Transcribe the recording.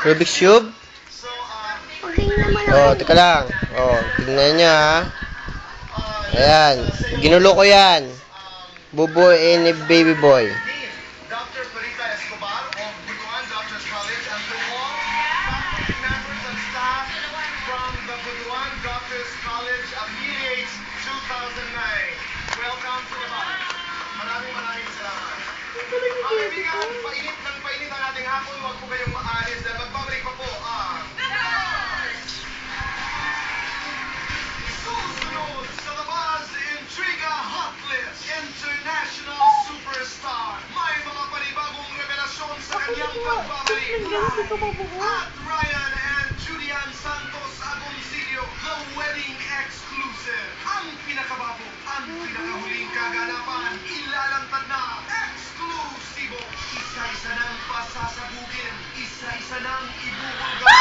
Rubik's Cube? Okay naman Oh, teka lang. Oh, tingnan niya ha. Ayan. Ginulo ko yan. Buboy and baby boy. Dr. Perita Escobar of Butuan Doctors College and to all faculty members and staff from the Butuan Doctors College Affiliates 2009. Welcome to the bar. Maraming salamat. Mga kaibigan, painit ng painit ang ating hapon. Huwag po kayong maalis dahil magbabalik pa po ang susunod sa Labas Intriga Hot List International Superstar. May mga panibagong revelasyon sa kanyang pagbabalik. At Ryan and Julian Santos Agoncillo, The Wedding Exclusive. Ang pinakabago, ang pinakahuling kaganapan, ilalantad na eksklusibo. Isa-isa ng pasasabugin, isa-isa ng ibubulga.